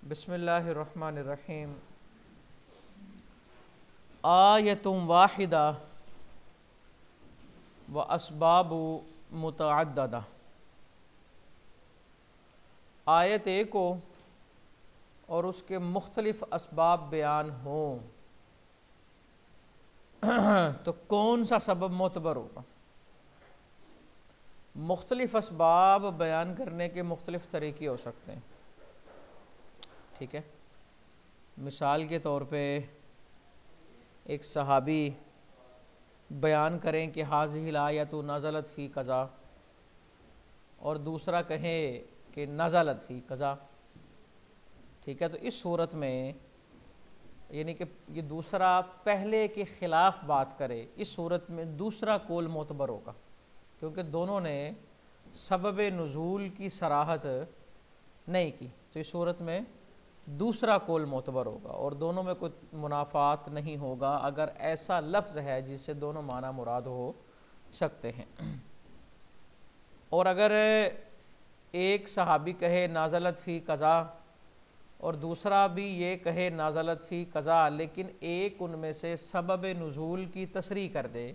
बिस्मिल्लाहिर्रहमानिर्रहीम। आयतुम वाहिदा व असबाबु मुतअद्ददा। आयत एक हो और उसके मुख्तलिफ असबाब बयान हों तो कौन सा सबब मोतबर होगा। मुख्तलिफ असबाब बयान करने के मुख्तलिफ तरीके हो सकते हैं। ठीक है, मिसाल के तौर पे एक सहाबी बयान करें कि हाज़िहिल आयतु नज़लत फ़ी कज़ा, और दूसरा कहे कि नज़लत फ़ी कज़ा। ठीक है, तो इस सूरत में यानी कि ये दूसरा पहले के ख़िलाफ़ बात करे, इस सूरत में दूसरा कौल मोतबर होगा, क्योंकि दोनों ने सबब नुज़ूल की सराहत नहीं की। तो इस सूरत में दूसरा कौल मोतबर होगा और दोनों में कोई मुनाफात नहीं होगा अगर ऐसा लफ्ज़ है जिससे दोनों माना मुराद हो सकते हैं। और अगर एक सहाबी कहे नाज़लत फ़ी कज़ा और दूसरा भी ये कहे नाज़लत फ़ी कज़ा, लेकिन एक उनमें से सबब नुज़ूल की तसरीह कर दे,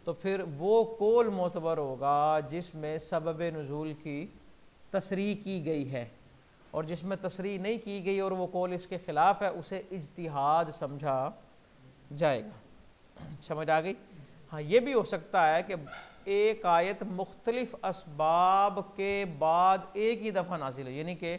तो फिर वो कौल मोतबर होगा जिसमें सबब नुज़ूल की तसरीह की गई है, और जिसमें तसरीह नहीं की गई और वो कौल इसके ख़िलाफ़ है उसे इज्तिहाद समझा जाएगा। समझ आ गई। हाँ, ये भी हो सकता है कि एक आयत मुख्तलिफ़ असबाब के बाद एक ही दफ़ा नाज़िल हो, यानी कि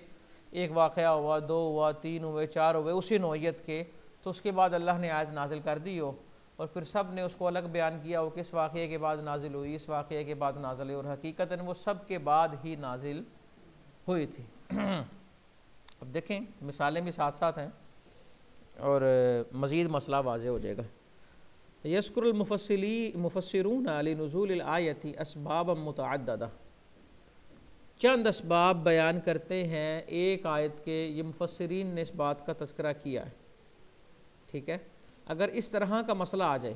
एक वाक़या हुआ, दो हुआ, तीन हुए, चार हुए उसी नौइयत के, तो उसके बाद अल्लाह ने आयत नाजिल कर दी हो और फिर सब ने उसको अलग बयान किया हो, किस वाक़े के बाद नाजिल हुई, इस वाक़े के बाद नाजिल हुई, और हकीकतन वो सब के बाद ही नाजिल हुई थी। अब देखें, मिसालें भी साथ साथ हैं और मज़ीद मसला वाज़ेह हो जाएगा। यज़कुरुल मुफ़स्सिरून अली नुज़ूलिल आयति असबाब मुतअद्ददा। चंद असबाब बयान करते हैं एक आयत के, ये मुफ़स्सिरीन ने इस बात का तज़किरा किया है। ठीक है, अगर इस तरह का मसला आ जाए,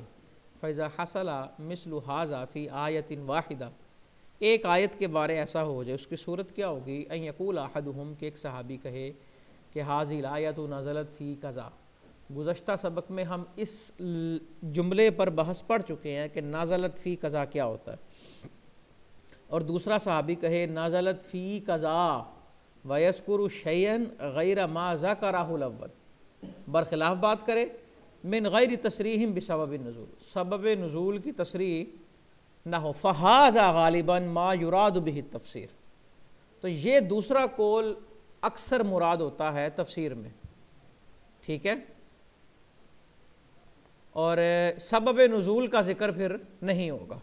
फ़ैज़ा हसला मिस्लु हाज़ा फ़ी आयतिन वाहिदा, एक आयत के बारे ऐसा हो जाए, उसकी सूरत क्या होगी। अन यक़ूल अहदुहुम, के एक सहाबी कहे कि हाज़िल आयतु नज़लत फ़ी कज़ा। गुज़श्ता सबक में हम इस जुमले पर बहस पढ़ चुके हैं कि नाज़लत फ़ी कज़ा क्या होता है, और दूसरा सहाबी कहे नाज़लत फ़ी कज़ा वयस्कुरु शैअन गैर मा ज़करहुल अव्वल, बरखिलाफ़ बात करे मिन गैर तसरीहिम बिसबब नुज़ूल, सबब नुज़ूल की तसरीह ना हो, फ़हाज़ा गालिबन मा युराद बिही तफ़सीर। तो ये दूसरा कौल अक्सर मुराद होता है तफसीर में। ठीक है, और सबब नुज़ूल का ज़िक्र फिर नहीं होगा,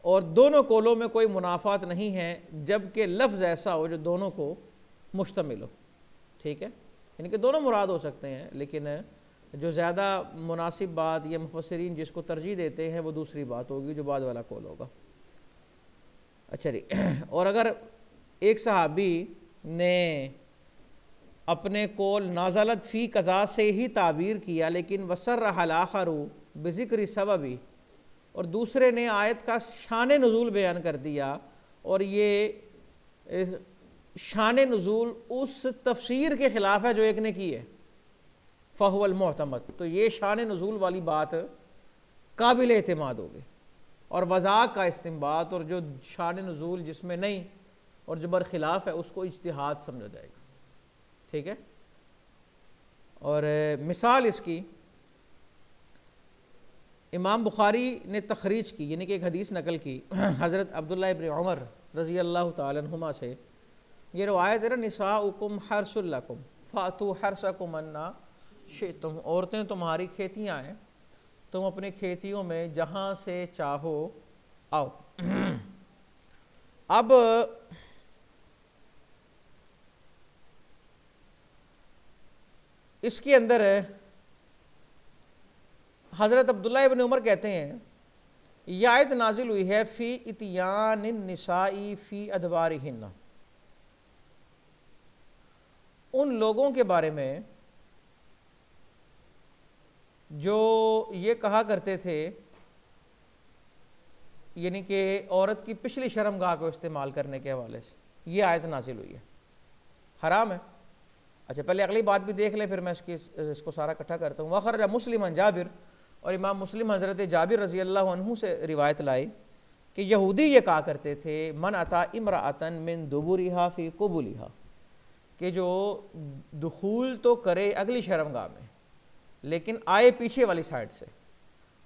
और दोनों कौलों में कोई मुनाफात नहीं है जबकि लफ्ज़ ऐसा हो जो दोनों को मुश्तमिल हो। ठीक है, यानी कि दोनों मुराद हो सकते हैं, लेकिन जो ज़्यादा मुनासिब बात ये मुफस्सिरीन जिसको तरजीह देते हैं वो दूसरी बात होगी जो बाद वाला कौल होगा। अच्छा जी, और अगर एक सहाबी ने अपने कौल नाज़लत फ़ी कज़ा से ही ताबीर किया, लेकिन वसर्रहल आखरू बिज़िक्रि सबबी, और दूसरे ने आयत का शान नुज़ूल बयान कर दिया, और ये शान नुज़ूल उस तफसीर के ख़िलाफ़ है जो एक ने की है, फ़हुवल मुअतमद, तो ये शान नुज़ूल वाली बात काबिल एतमाद होगी, और वज़ाक़ का इस्तिंबात, और जो शान नुज़ूल जिसमें नहीं और जो बरखिलाफ़ है उसको इज्तिहाद समझा जाएगा। ठीक है, और मिसाल इसकी इमाम बुखारी ने तखरीज की, यानी कि एक हदीस नकल की हज़रत अब्दुल्लाह इब्न उमर रज़ी अल्लाह तआला अन्हुमा से, ये रवायत है, निसाउकुम हर्सुल लकुम फ़ातू हर्सकुम अन्ना शिअ्तुम, औरतें तुम्हारी खेतियाँ हैं, तुम अपनी खेतियों में जहाँ से चाहो आओ। अब इसके अंदर हज़रत अब्दुल्लाह इब्न उमर कहते हैं यह आयत नाजिल हुई है फ़ी इतियान निसाई फ़ी अदवारिहिन्ना, उन लोगों के बारे में जो ये कहा करते थे, यानी कि औरत की पिछली शर्मगाह को इस्तेमाल करने के हवाले से ये आयत नाजिल हुई है। हराम है अच्छा पहले अगली बात भी देख लें, फिर मैं इसको सारा इकट्ठा करता हूँ। वखरजा मुस्लिम जाबिर, और इमाम मुस्लिम हज़रत जाबिर रज़ी अल्लाह अन्हु से रिवायत लाई कि यहूदी ये कहा करते थे, मन अता इमराअतन मिन दुबुरिहा फ़ी कुबुलिहा, कि जो दुखूल तो करे अगली शर्मगाह में लेकिन आए पीछे वाली साइड से,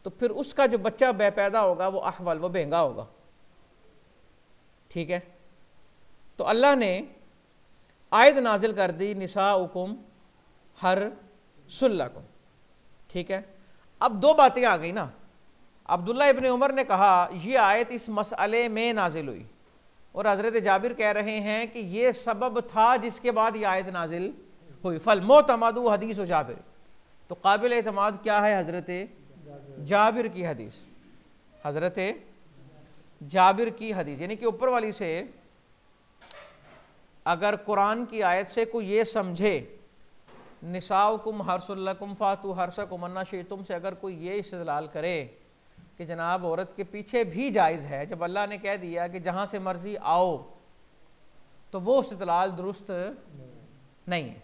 तो फिर उसका जो बच्चा पैदा होगा वो अहवल, वो बेंगा होगा। ठीक है, तो अल्लाह ने आयत नाजिल कर दी निसाउकुम हर सुल्लकुम। ठीक है, अब दो बातें आ गई ना। अब्दुल्ला इब्न उमर ने कहा ये आयत इस मसले में नाजिल हुई, और हज़रत जाबिर कह रहे हैं कि ये सबब था जिसके बाद ये आयत नाजिल हुई। फल मोतमदु हदीस जाबिर, तो काबिल एतमाद क्या है? हज़रत जाबिर की हदीस, हज़रत जाबिर की हदीस। यानी कि ऊपर वाली से अगर कुरान की आयत से कोई ये समझे निसाउकुम हर्सुल्लकुम फातु हर्सकुम अन्ना शिअ्तुम से अगर कोई ये इस्तेदलाल करे कि जनाब औरत के पीछे भी जायज़ है, जब अल्लाह ने कह दिया कि जहाँ से मर्जी आओ, तो वो इस्तेदलाल दुरुस्त नहीं है।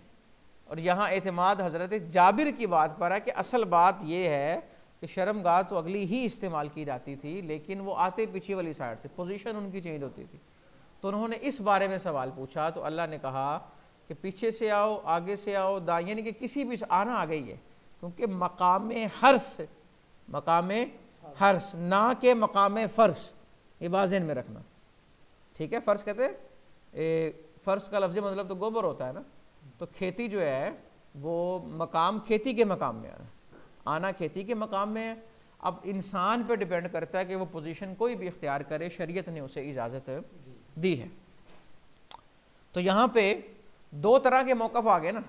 और यहाँ एतमाद हज़रत जाबिर की बात पर है कि असल बात ये है कि शर्मगाह तो अगली ही इस्तेमाल की जाती थी, लेकिन वो आते पीछे वाली साइड से पोजीशन उनकी चेंज होती थी। तो उन्होंने इस बारे में सवाल पूछा, तो अल्लाह ने कहा कि पीछे से आओ, आगे से आओ, दाएं, यानी कि किसी भी आना आ गई है, क्योंकि मकामे हर्स, मकामे हर्स ना के मकामे फ़र्श, ये बात ज़हन में रखना। ठीक है, फ़र्श कहते हैं, फ़र्श का लफ्ज़ मतलब तो गोबर होता है ना, तो खेती जो है वो मकाम खेती के मकाम में आना खेती के मकाम में है। अब इंसान पे डिपेंड करता है कि वो पोजीशन कोई भी इख्तियार करे, शरीयत ने उसे इजाज़त दी है। तो यहाँ पे दो तरह के मौक़िफ़ आ गए ना।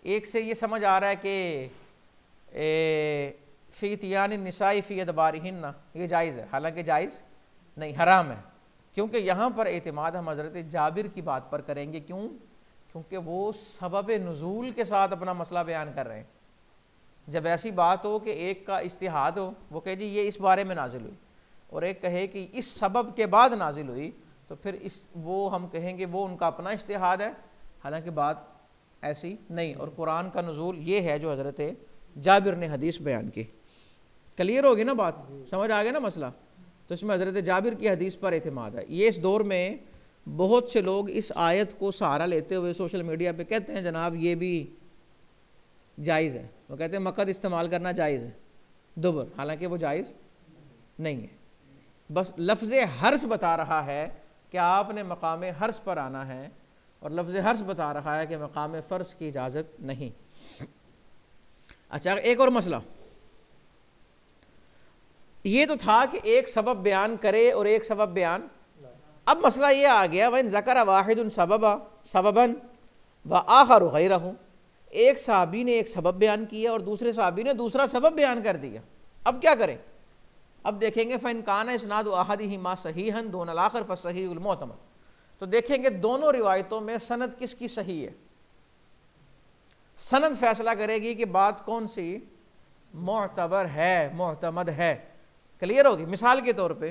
एक से ये समझ आ रहा है कि फ़ी तियान निसाई फ़ी अदबारिहिन्ना ये जायज़ है, हालांकि जायज़ नहीं, हराम है। क्योंकि यहाँ पर एतमाद हम हज़रत जाबिर की बात पर करेंगे। क्यों? क्योंकि वो सबब नुज़ूल के साथ अपना मसला बयान कर रहे हैं। जब ऐसी बात हो कि एक का इज्तिहाद हो, वो कहे जी ये इस बारे में नाजिल हुई, और एक कहे कि इस सबब के बाद नाजिल हुई, तो फिर इस वो हम कहेंगे वो उनका अपना इज्तिहाद है, हालांकि बात ऐसी नहीं। और कुरान का नुज़ूल ये है जो हज़रत जाबिर ने हदीस बयान की। क्लियर होगी ना बात, समझ आ गया ना मसला? तो इसमें हज़रत जाबिर की हदीस पर एतमाद है। ये इस दौर में बहुत से लोग इस आयत को सहारा लेते हुए सोशल मीडिया पे कहते हैं जनाब ये भी जायज़ है। वो कहते हैं मकद इस्तेमाल करना जायज़ है दुबर, हालांकि वो जायज़ नहीं है। बस लफ्ज़ हर्स बता रहा है कि आपने मकाम हर्स पर आना है, और लफ्ज़ हर्स बता रहा है कि मकाम फ़र्श की इजाज़त नहीं। अच्छा, एक और मसला ये तो था कि एक सबब बयान करे और एक सबब बयान। अब मसला ये आ गया वइन ज़कर वाहिदुन सबबन व आखर गैरहु, एक सहाबी ने एक सबब बयान किया और दूसरे सहाबी ने दूसरा सबब बयान कर दिया। अब क्या करें? अब देखेंगे फ़इन कान इस्नाद अहदिहिमा सहीहन दून आखर फ़सहीहुल मुअतमद, तो देखेंगे दोनों रिवायतों में सनद किसकी सही है। सनद फैसला करेगी कि बात कौन सी मोअतबर है, मुअतमद है। क्लियर होगी? मिसाल के तौर पे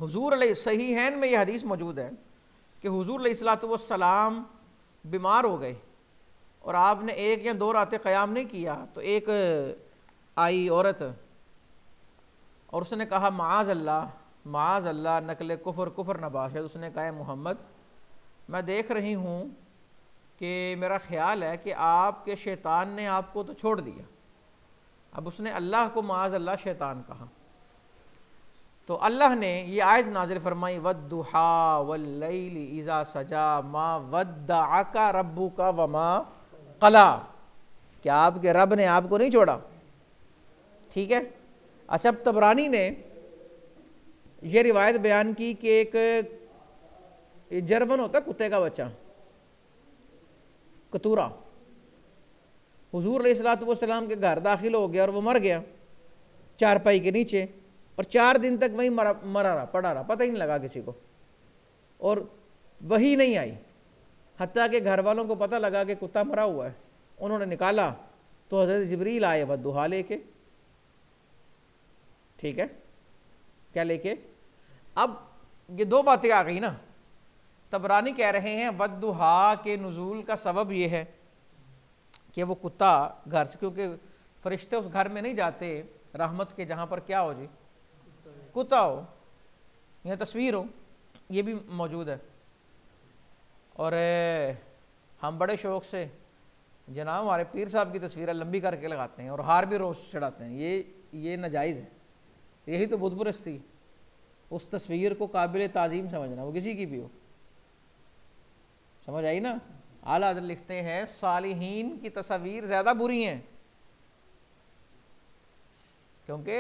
हुजूर सहीहैन में यह हदीस मौजूद है कि हुजूर अलैहिस्सलातु वस्सलाम बीमार हो गए और आपने एक या दो रातें क़याम नहीं किया, तो एक आई औरत और उसने कहा माज़ अल्लाह नकल कुफ़र नबाशद। उसने कहा मोहम्मद, मैं देख रही हूँ कि मेरा ख्याल है कि आपके शैतान ने आपको तो छोड़ दिया। अब उसने अल्लाह को माज़ अल्लाह शैतान कहा, तो अल्लाह ने ये आयत नाज़िल फरमाई वद्दुहा वल्लैलि इज़ा सजा मा वद्दअका रब्बुका वमा क़ला, क्या आपके रब ने आपको नहीं छोड़ा। ठीक है। अच्छा, अब तबरानी ने यह रिवायत बयान की कि एक जर्मन होता कुत्ते का बच्चा, कतूरा, हुजूर अलैहिस्सलातु वस्सलाम के घर दाखिल हो गया और वो मर गया चारपाई के नीचे, और 4 दिन तक वहीं मरा रहा, पड़ा रहा, पता ही नहीं लगा किसी को, और वही नहीं आई। हत्ता के घर वालों को पता लगा कि कुत्ता मरा हुआ है, उन्होंने निकाला तो हज़रत जिब्रील आए वद्दुहा लेके। ठीक है, क्या लेके? अब ये दो बातें आ गई ना। तबरानी कह रहे हैं वद्दुहा के नुज़ूल का सबब यह है कि वो कुत्ता घर से, क्योंकि फरिश्ते उस घर में नहीं जाते रहमत के जहाँ पर क्या हो जी, कुत्ता हो या तस्वीर हो, ये भी मौजूद है। और हम बड़े शौक़ से जनाब हमारे पीर साहब की तस्वीरें लंबी करके लगाते हैं और हार भी रोज़ चढ़ाते हैं, ये नाजायज़ है। यही तो बुत परस्ती, उस तस्वीर को काबिल ताज़ीम समझना, वो किसी की भी हो। समझ आई ना। आला हज़रत लिखते हैं सालिहीन की तस्वीर ज़्यादा बुरी हैं, क्योंकि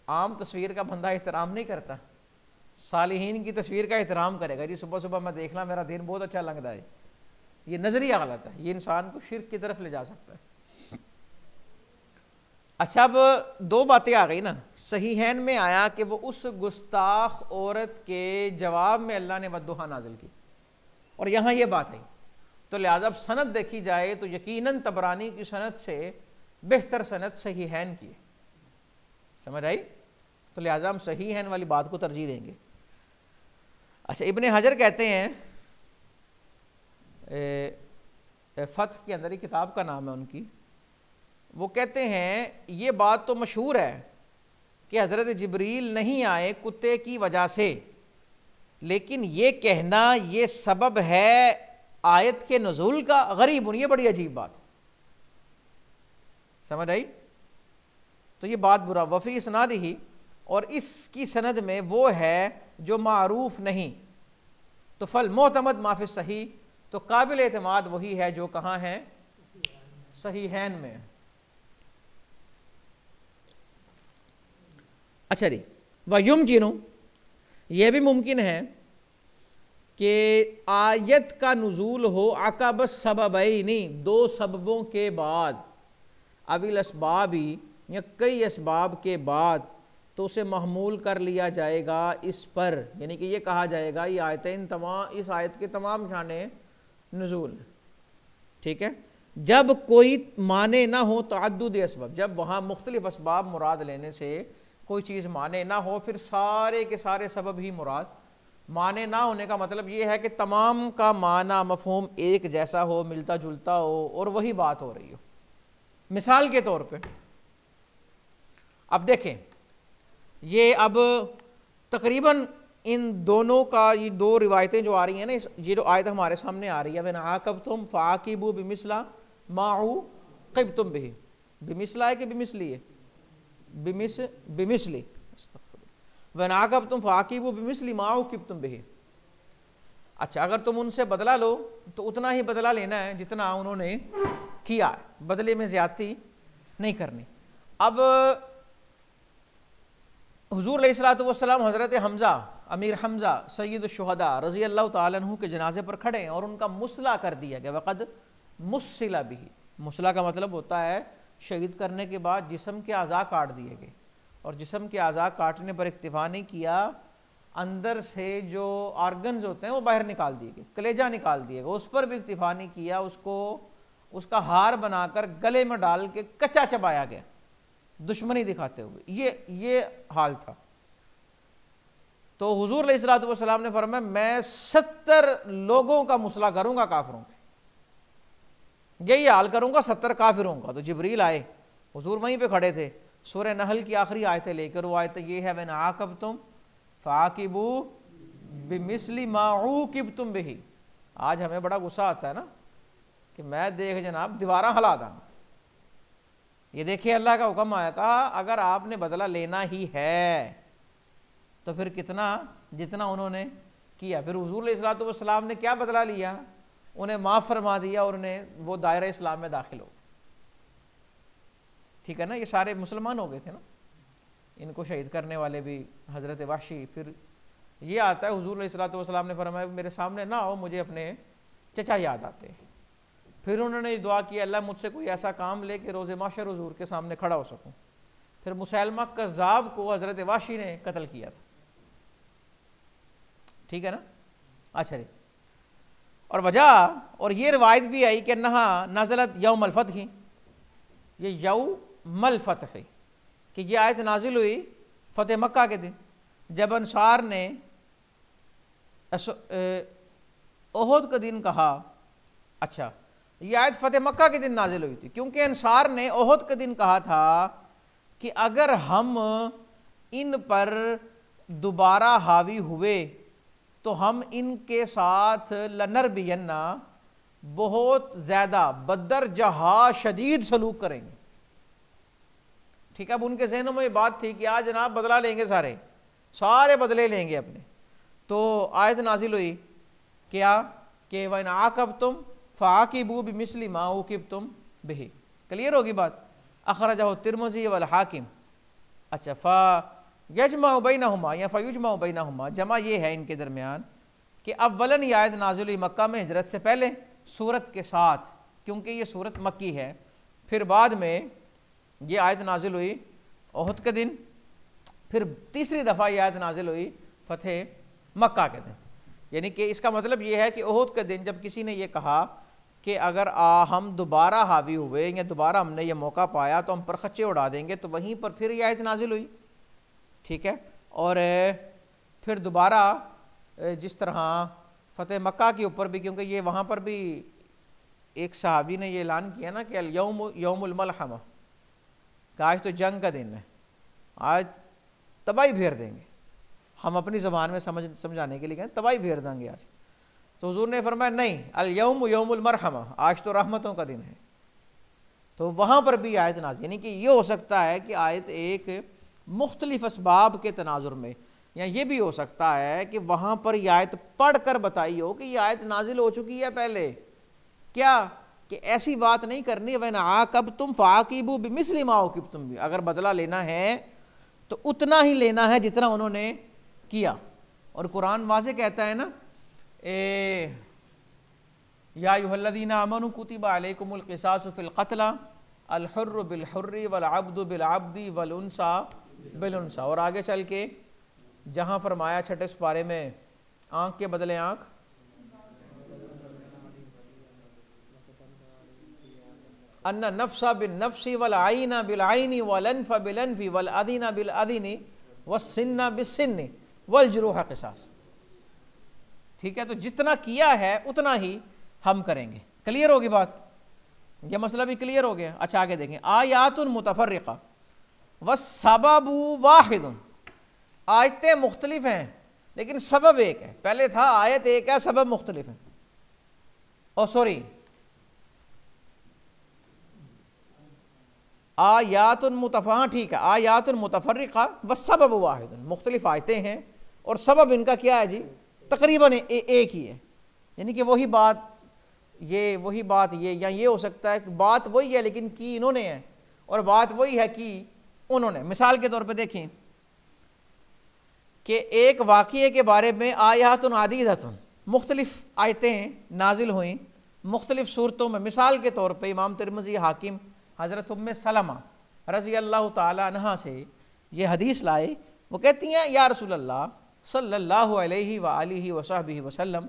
आम तस्वीर का बंदा एहतराम नहीं करता, सालिहीन की तस्वीर का एहतराम करेगा। जी सुबह सुबह मैं देख ला मेरा दिन बहुत अच्छा लगता है, ये नज़रिया गलत है, ये इंसान को शिर्क की तरफ ले जा सकता है। अच्छा, अब दो बातें आ गई ना। सहीहैन में आया कि वो उस गुस्ताख औरत के जवाब में अल्लाह ने वद्दुहा नाजिल की, और यहाँ ये बात आई, तो लिहाजा अब सनद देखी जाए तो यकीनन तबरानी की सनद से बेहतर सनद सहीहैन की है। समझ आई। तो लिहाजा हम सहीहैन वाली बात को तरजीह देंगे। अच्छा, इब्ने हजर कहते हैं, फतह के अंदर ही किताब का नाम है उनकी, वो कहते हैं ये बात तो मशहूर है कि हज़रत जिब्रील नहीं आए कुत्ते की वजह से, लेकिन ये कहना ये सबब है आयत के नुज़ूल का, गरीब, ये बड़ी अजीब बात। समझ आई। तो ये बात बुरा वफ़ी इसनाद ही, और इसकी सनद में वो है जो मारूफ नहीं, तो फल मोतमद माफी सही, तो काबिल एतमाद वही है जो कहाँ है, सहीहैन में। अच्छा जी, वयुमकिनु, यह भी मुमकिन है कि आयत का नुज़ूल हो अक़ब सबबैनी, दो सबबों के बाद, अविल अस्बाबी या कई असबाब के बाद, तो उसे महमूल कर लिया जाएगा इस पर, यानी कि ये कहा जाएगा ये आयतें तमाम, इस आयत के तमाम शाने नुज़ूल, ठीक है। जब कोई माने ना हो तअद्दुद असबाब, जब वहाँ मुख्तलिफ असबाब मुराद लेने से कोई चीज़ माने ना हो, फिर सारे के सारे सबब ही मुराद। माने ना होने का मतलब ये है कि तमाम का माना मफहूम एक जैसा हो, मिलता जुलता हो, और वही बात हो रही हो। मिसाल के तौर पे अब देखें, ये अब तकरीबन इन दोनों का, ये दो रिवायतें जो आ रही हैं ना, ये जो आयत हमारे सामने आ रही है, वह आक़बतुम फ़ाक़िबू बिमिस्ला माऊ क़िबतुम बिही, बिमिस्ला है कि बिमिस्ली है, बिमिस्ली, वह आक़बतुम फ़ाक़िबू बिमिस्ली माऊ क़िबतुम बिही। अच्छा, अगर तुम उनसे बदला लो तो उतना ही बदला लेना है जितना उन्होंने किया है, बदले में ज़्यादती नहीं करनी। अब हुज़ूर अलैहिस्सलातु वस्सलाम हज़रत हमज़ा, अमीर हमज़ा सय्यद शुहदा रज़ी अल्लाह तआला अन्हु के जनाजे पर खड़े हैं और उनका मुसला कर दिया गया। वक़द मुस्सिला बिही, मुसला का मतलब होता है शहीद करने के बाद जिस्म के अज़ा काट दिए गए, और जिस्म के अज़ा काटने पर इक्तिफ़ा नहीं किया, अंदर से जो आर्गन्स होते हैं वो बाहर निकाल दिए गए, कलेजा निकाल दिए गए, उस पर भी इक्तिफ़ा नहीं किया, उसको उसका हार बनाकर गले में डाल के कच्चा चबाया गया दुश्मनी दिखाते हुए। ये हाल था। तो हुजूर अलैहिस्सलातु वस्सलाम ने फरमाया मैं 70 लोगों का मुसला करूंगा काफिरों पे, यही हाल करूंगा 70 काफिरों का। तो जिब्रील आए, हुजूर वहीं पे खड़े थे, सूरह नहल की आखिरी आयतें लेकर। वो आयत ये है वैन आक़बतुम फ़ाक़िबू बिमिस्ली मा ऊक़िबतुम बिही। आज हमें बड़ा गुस्सा आता है ना कि मैं देख जनाब दीवारा हला दा। ये देखिए अल्लाह का हुक्म आया, कहा अगर आपने बदला लेना ही है तो फिर कितना, जितना उन्होंने किया। फिर हुज़ूर अलैहिस्सलातु वस्सलाम ने क्या बदला लिया, उन्हें माफ़ फरमा दिया और उन्हें वो दायरा इस्लाम में दाखिल हो, ठीक है ना। ये सारे मुसलमान हो गए थे ना, इनको शहीद करने वाले भी हज़रत वहशी। फिर ये आता है हुज़ूर अलैहिस्सलातु वस्सलाम ने फरमाया मेरे सामने ना आओ, मुझे अपने चचा याद आते हैं। फिर उन्होंने दुआ की अल्लाह मुझसे कोई ऐसा काम ले कि रोज़े माशर हुज़ूर के सामने खड़ा हो सकूं। फिर मुसैलमा कज़्ज़ाब को हज़रत वहशी ने कत्ल किया था, ठीक है ना। अच्छा जी, और वजह और ये रिवायत भी आई कि नहा नाज़लत यौमल फ़तह, ये यौमल फ़तह है कि ये आयत नाजिल हुई फ़तेह मक्का के दिन, जब अंसार ने ओहद के दिन कहा। अच्छा, ये आयत फतेह मक्का के दिन नाजिल हुई थी, क्योंकि अंसार ने ओहद के दिन कहा था कि अगर हम इन पर दोबारा हावी हुए तो हम इनके साथ लनरबियन्ना, बहुत ज़्यादा बदर जहा शदीद सलूक करेंगे। ठीक है, अब उनके जहनों में ये बात थी कि आज जनाब बदला लेंगे, सारे बदले लेंगे अपने। तो आयत नाजिल हुई क्या कि वन आकब तुम फ़ाकिबू बिमिस्ली मा उकिब तुम बिही। क्लियर होगी बात। अखरजहु तिरमिज़ी वल हाकिम। अच्छा, यजमा बैनहुमा या फयुजमा बैनहुमा, जमा ये है इनके दरमियान कि अव्वलन ये आयत नाज़िल हुई मक्का में हिजरत से पहले सूरत के साथ, क्योंकि ये सूरत मक्की है। फिर बाद में ये आयत नाज़िल हुई ओहद के दिन, फिर तीसरी दफ़ा ये आयत नाज़िल हुई फतेह मक्का के दिन। यानी कि इसका मतलब ये है कि ओहद के दिन जब किसी ने ये कहा कि अगर हम दोबारा हावी हुए या दोबारा हमने ये मौका पाया तो हम पर खच्चे उड़ा देंगे, तो वहीं पर फिर ये आयत नाजिल हुई। ठीक है, और फिर दोबारा जिस तरह फ़तेह मक्का के ऊपर भी, क्योंकि ये वहाँ पर भी एक सहाबी ने ये ऐलान किया ना कि यौमुल मलहमा, कि आज तो जंग का दिन है, आज तबाही फेर देंगे। हम अपनी ज़बान में समझाने के लिए कहें तबाही फेर देंगे आज। तो हुजूर ने फरमाया नहीं, अल यौम यौमुल मरहमा, आज तो रहमतों का दिन है। तो वहाँ पर भी आयत नाज़िल, यानी कि ये हो सकता है कि आयत एक मुख्तलिफ असबाब के तनाजुर में, या ये भी हो सकता है कि वहाँ पर यह आयत पढ़ कर बताई हो कि यह आयत नाजिल हो चुकी है पहले। क्या कि ऐसी बात नहीं करनी, वह आकब तुम फ़ाकिबू बिमिस्ली मा उकिब तुम भी, अगर बदला लेना है तो उतना ही लेना है जितना उन्होंने किया। और कुरान वाज़े कहता है ना, या अय्युहल्लज़ीना आमनू कुतिबा अलैकुमुल क़िसासु फ़िल क़त्ल अल हुर्रु बिल हुर्रि वल अब्दु बिल अब्दि वल उन्सा बिल उन्सा। और आगे चल के जहाँ फरमाया छठे पारे में, आँख के बदले आँख, अन्ना नफ्सा बिन नफ्सी वल आइना बिल आइनी वल अनफ़ा बिल अनफ़ी वल अदीना बिल अदीनी वस्सिन्ना बिस सिन्नि वल जुरूहा क़िसास। ठीक है, तो जितना किया है उतना ही हम करेंगे। क्लियर होगी बात, यह मसला भी क्लियर हो गया। अच्छा, आगे देखें, आयातुन मुतफर्रिक़ा वस्सबबु वाहिदुन, आयतें मुख्तलिफ हैं लेकिन सबब एक है। पहले था आयत एक है, सबब मुख्तलिफ है। ओ सॉरी, आयातुन मुतफा, ठीक है, आयातुन मुतफर्रिक़ा वस्सबबु वाहिदुन, मुख्तलिफ आयतें हैं और सबब इनका क्या है जी, तकरीबन एक ही है। यानी कि वही बात ये, या ये हो सकता है कि बात वही है लेकिन की इन्होंने है, और बात वही है कि उन्होंने। मिसाल के तौर पे देखें कि एक वाक़ये के बारे में आयातुन अदीदतुन, मुख्तलिफ आयतें नाजिल हुई मुख्तलिफ सूरतों में। मिसाल के तौर पे इमाम तिरमिज़ी हाकिम हज़रत उम्मे सलमा रज़ी अल्लाह ताला अन्हा से ये हदीस लाए। वो कहती हैं, या रसूल अल्लाह सल्लल्लाहु अलैहि व आलिहि वसहबिहि वसल्लम,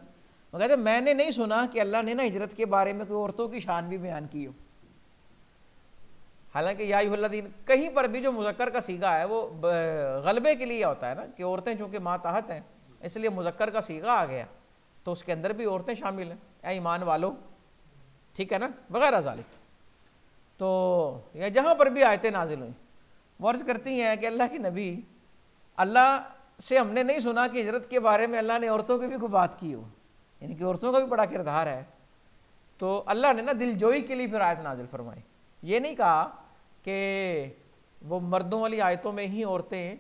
वो कहते मैंने नहीं सुना कि अल्लाह ने ना हिजरत के बारे में कोई औरतों की शान भी बयान की हो। हालांकि या अय्युहल्लज़ीन कहीं पर भी जो मुज़क्कर का सीगा है वो गलबे के लिए होता है ना, कि औरतें चूँकि मातहत हैं इसलिए मुज़क्कर का सीगा आ गया, तो उसके अंदर भी औरतें शामिल हैं, ऐ ईमान वालों, ठीक है ना, वगैरह ज़ालिक। तो या जहाँ पर भी आयतें नाजिल हुई, वो अर्ज़ करती हैं कि अल्लाह के नबी, अल्लाह से हमने नहीं सुना कि हिजरत के बारे में अल्लाह ने औरतों की भी कोई बात की हो, यानी कि औरतों का भी बड़ा किरदार है। तो अल्लाह ने ना दिलजोई के लिए फिर आयत नाजिल फरमाई। ये नहीं कहा कि वो मर्दों वाली आयतों में ही औरतें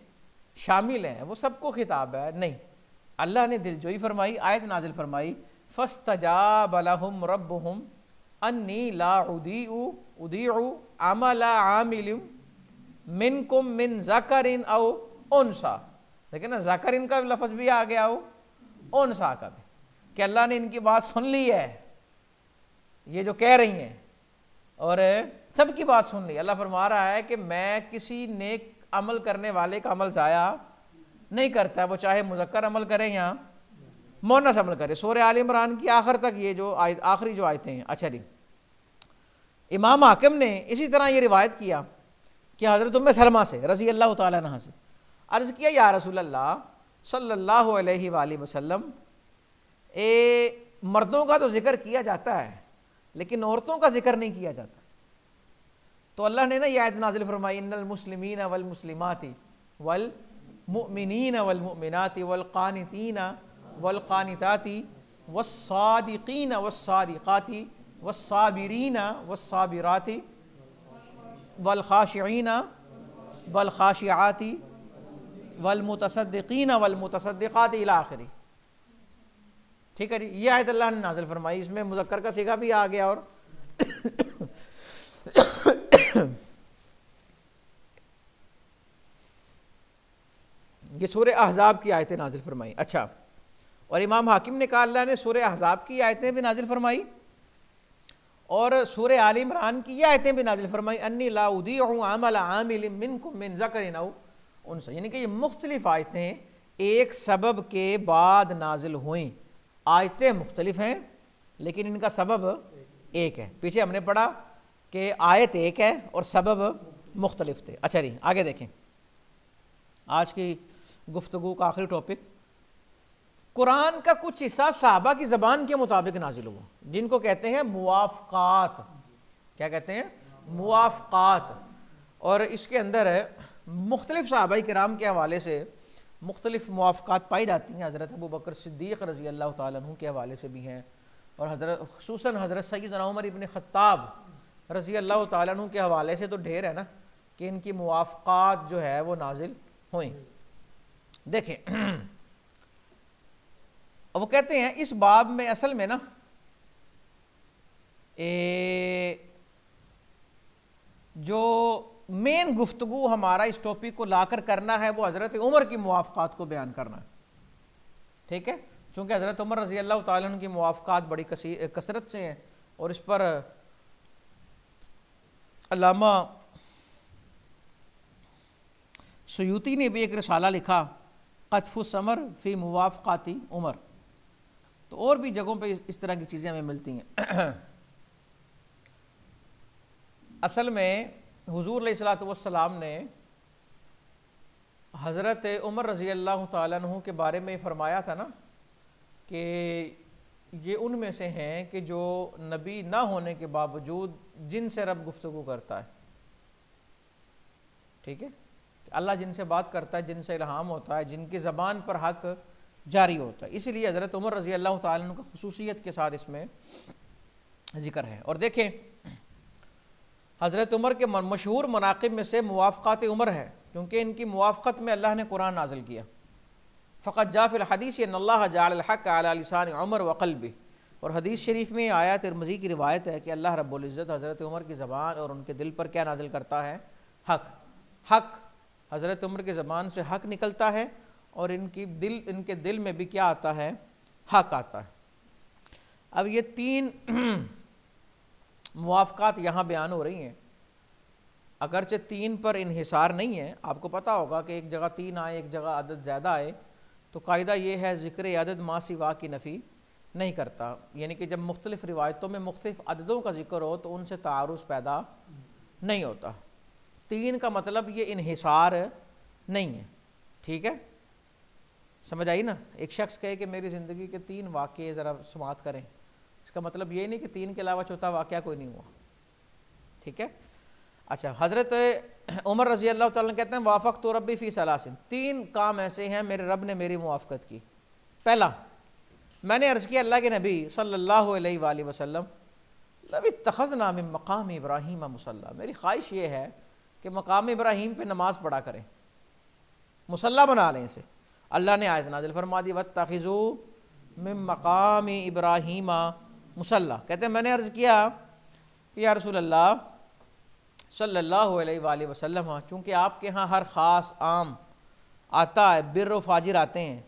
शामिल हैं, वो सबको खिताब है, नहीं, अल्लाह ने दिलजोई फरमाई, आयत नाजिल फरमाई, फस्तजाब लहुम रब्बुहुम अन्नी ला उदीउ अमला आमिलिम मिनकुम मिन ज़करिन औ उनसा। लेकिन ना ज़करिन का लफ्ज़ भी आ गया हो, उनसा का भी, कि अल्लाह ने इनकी बात सुन ली है, ये जो कह रही हैं, और सबकी बात सुन ली। अल्लाह फरमा रहा है कि मैं किसी नेक अमल करने वाले का अमल ज़ाया नहीं करता, वो चाहे मुज़क्कर अमल करें या मुअन्नस अमल करें। सूरह आल इमरान की आखिर तक ये जो आखिरी जो आयतें हैं। अच्छा जी, इमाम हाकिम ने इसी तरह ये रिवायत किया कि हज़रत उम्मे सलमा से रज़ी अल्लाह ताला अन्हा से अर्ज़ किया, या रसूल अल्लाह सल्लल्लाहु अलैहि वसल्लम, मर्दों का तो जिक्र किया जाता है लेकिन औरतों का जिक्र नहीं किया जाता। तो अल्लाह ने ना ये आयत नाजिल फरमाई, इन्नल मुस्लिमीन वल मुस्लिमाती वल मुमिनीन वल मुमिनाती वल कानितीन वल कानिताती वस्सादिकीन वस्सादिकाती वस्साबिरीन वस्साबिराती वल खाशिईन वल खाशिआती वल मुतसद्दिकीन वल मुतसद्दिकाती इला आखिरी। ठीक है जी, ये आयत अल्लाह ने नाज़िल फरमाई। इसमें मुज़क्कर का सीगा भी आ गया और ये सूरह अहज़ाब की आयतें नाज़िल फरमाई। अच्छा, और इमाम हाकिम ने कहा अल्लाह ने सूरह अहज़ाब की आयतें भी नाज़िल फरमाई और सूरह आल इमरान की ये आयतें भी नाज़िल फरमाई, अन्नी ला उदीउ अमल आमिलिन मिनकुम मिन ज़करिन औ उनसा। यानी कि ये मुख्तलिफ आयतें एक सबब के बाद नाजिल हुई। आयतें मुख्तलिफ हैं लेकिन इनका सबब एक है। पीछे हमने पढ़ा कि आयत एक है और सबब मुख्तलिफ थे। अच्छा जी, आगे देखें। आज की गुफ्तगू का आखिरी टॉपिक, कुरान का कुछ हिस्सा सहाबा की ज़बान के मुताबिक नाजिल हुआ, जिनको कहते हैं मुवाफ़क़ात। क्या कहते हैं? मुवाफ़क़ात। और इसके अंदर मुख्तलिफ सहाबाए किराम के हवाले से मुख्तलिफ मुवाफ़क़ात पाई जाती हैं। हज़रत अबू बकर सिद्दीक़ रज़ी अल्लाह तआला अन्हु के हवाले से भी हैं और ख़ुसूसन हज़रत सय्यदना उमर इब्न ख़त्ताब रज़ी अल्लाह तआला अन्हु के हवाले से तो ढेर है ना कि इनकी मुवाफ़क़ात जो है वो नाजिल हुई। देखें, वो कहते हैं इस बाब में असल में ना जो मेन गुफ्तगू हमारा इस टॉपिक को लाकर करना है वो हज़रत उमर की मुवाफ़क़ात को बयान करना है। ठीक है, चूँकि हज़रत उमर रज़ी अल्लाह तआला अन्हु की मुवाफ़क़ात बड़ी कसरत से हैं और इस पर अल्लामा सुयूती ने भी एक रिसाला लिखा, क़त्फ़ुस समर फ़ी मुवाफ़क़ाती उमर। तो और भी जगहों पे इस तरह की चीज़ें हमें मिलती हैं। असल में हुज़ूर अलैहिस्सलातु वस्सलाम ने हज़रत उमर रज़ी अल्लाह तआला अन्हु के बारे में फरमाया था ना कि ये उनमें से हैं कि जो नबी ना होने के बावजूद जिनसे रब गुफ्तगू करता है। ठीक है, अल्लाह जिनसे बात करता है, जिनसे इल्हाम होता है, जिनकी ज़बान पर हक़ जारी होता है। इसलिए हज़रत उमर रज़ी अल्लाह तआला अन्हु का खुसूसियत के साथ इसमें ज़िक्र है। और देखें, हज़रत उमर के मशहूर मनाक़िब में से मुवाफ़क़ात उमर है, क्योंकि इनकी मुवाफ़क़त में अल्लाह ने कुरान नाज़िल किया। फ़क़द जा फ़िल हदीस अल्लाह जअल हक़ अला लिसान उमर व क़ल्बि। और हदीस शरीफ में आया तिरमिज़ी की रिवायत है कि अल्लाह रब्बुल इज़्ज़त हज़रत उमर की ज़बान और उनके दिल पर क्या नाज़िल करता है? हक़। हक़, हज़रत उमर की ज़बान से हक़ निकलता है और इनके दिल में भी क्या आता है? हक़ आता है। अब ये तीन मुवाफ़क़ात यहाँ बयान हो रही हैं, अगरचे तीन पर इन्हिसार नहीं है। आपको पता होगा कि एक जगह तीन आए, एक जगह अदद ज़्यादा आए, तो कायदा ये है ज़िक्र अदद मा सिवा की नफ़ी नहीं करता। यानी कि जब मुख्तलिफ़ रिवायतों में मुख्तलिफ़ अददों का जिक्र हो तो उनसे तारुज़ पैदा नहीं होता। तीन का मतलब ये इन्हिसार नहीं है। ठीक है, समझ आई ना? एक शख्स कहे कि मेरी ज़िंदगी के तीन वाक़े ज़रा समात करें, इसका मतलब ये नहीं कि तीन के अलावा चौथा वाक़या कोई नहीं हुआ। ठीक है, अच्छा, हज़रत उमर रज़ी अल्लाह तआला कहते हैं वाफ़क़्तु रब्बी फ़ी सलासिन। तीन काम ऐसे हैं मेरे रब ने मेरी मुवाफ़क़त की। पहला, मैंने अर्ज़ किया अल्लाह के नबी सल्लल्लाहु अलैहि वसल्लम लव इत्तख़ज़ना मिन मक़ाम इब्राहीम मुसल्ला। मेरी ख्वाहिश ये है कि मक़ाम इब्राहीम पे नमाज़ पढ़ा करें, मुसल्ला बना लें इसे। अल्लाह ने आयत नाज़िल फरमा दी, वत्तख़िज़ू मिन मक़ाम इब्राहीम मुसल्ला। कहते हैं मैंने अर्ज़ किया कि या रसूल अल्लाह सल्लल्लाहु अलैहि वसल्लम, चूँकि आपके यहाँ हर ख़ास आम आता है, बिर व फाजिर आते हैं,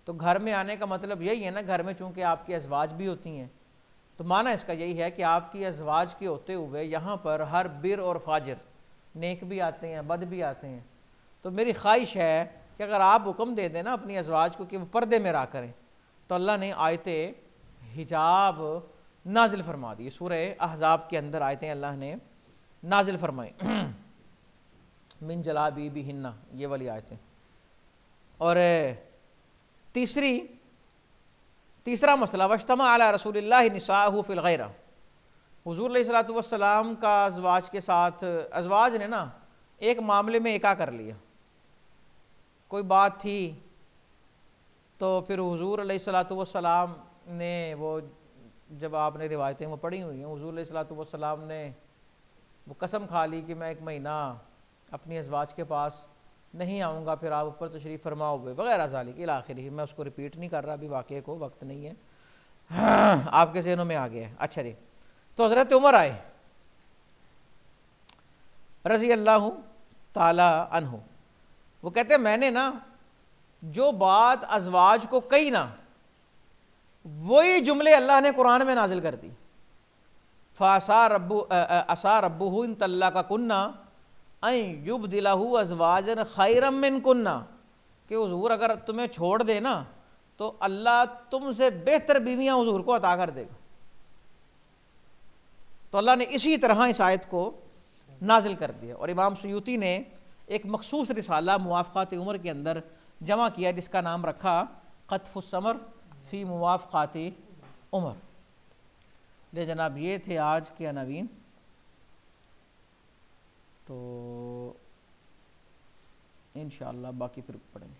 तो घर में आने का मतलब यही है ना, घर में चूँकि आपकी अज़वाज भी होती हैं, तो माना इसका यही है कि आपकी अज़वाज के होते हुए यहाँ पर हर बिर और फाजिर, नेक भी आते हैं, बद भी आते हैं। तो मेरी ख्वाहिश है कि अगर आप हुक्म दे दें ना अपनी अज़वाज को कि वो पर्दे में रहा करें, तो अल्लाह ने आयते हिजाब नाजिल फरमा दी। सूरह अहज़ाब के अंदर आयतें अल्लाह ने नाजिल फरमाई, मिन जलाबी भी हिन्ना, ये वाली आयतें। और तीसरी तीसरा मसला, वज्तमा अला रसूलिल्लाहि निसाअहु फिल गैरा, हुजूर अलैहिस्सलातु वस्सलाम का अज़वाज के साथ, अज़वाज ने ना एक मामले में एका कर लिया, कोई बात थी तो फिर हुजूर अलैहिस्सलातु वस्सलाम ने, वो जब आपने रिवायतें वो पढ़ी हुई हैं, हुजूर अलैहिस्सलातु वस्सलाम ने वो कसम खा ली कि मैं एक महीना अपनी अज़वाज के पास नहीं आऊँगा, फिर आप ऊपर तशरीफ़ फरमाओ वगैरह ज़ालिक इला आखिरी। मैं उसको रिपीट नहीं कर रहा अभी, वाक़े को वक्त नहीं है, हाँ, आपके ज़हनों में आ गया है। अच्छा जी, तो हज़रत उमर आए रज़ी अल्लाह ताला अन्हु, वो कहते हैं मैंने ना जो बात अज़वाज को कही ना, वही जुमले अल्लाह ने कुरान में नाजिल कर दी। फ़ासा रब्बुहु इन तल्लाका कुन्ना अन युबदिलहु अज़वाजन खैरम मिन कुन्ना, कि हुजूर अगर तुम्हें छोड़ दे ना तो अल्लाह तुमसे बेहतर बीवियाँ हुजूर को अता कर देगा। तो अल्लाह ने इसी तरह इस आयत को नाजिल कर दिया। और इमाम सुयूती ने एक मखसूस रिसाला मुवाफ़क़ात उमर के अंदर जमा किया, जिसका नाम रखा क़त्फ़ुस समर फ़ी मुवाफ़क़ात उमर। ले जनाब, ये थे आज के अनावीन, तो इंशाअल्लाह बाकी फिर पढ़ेंगे।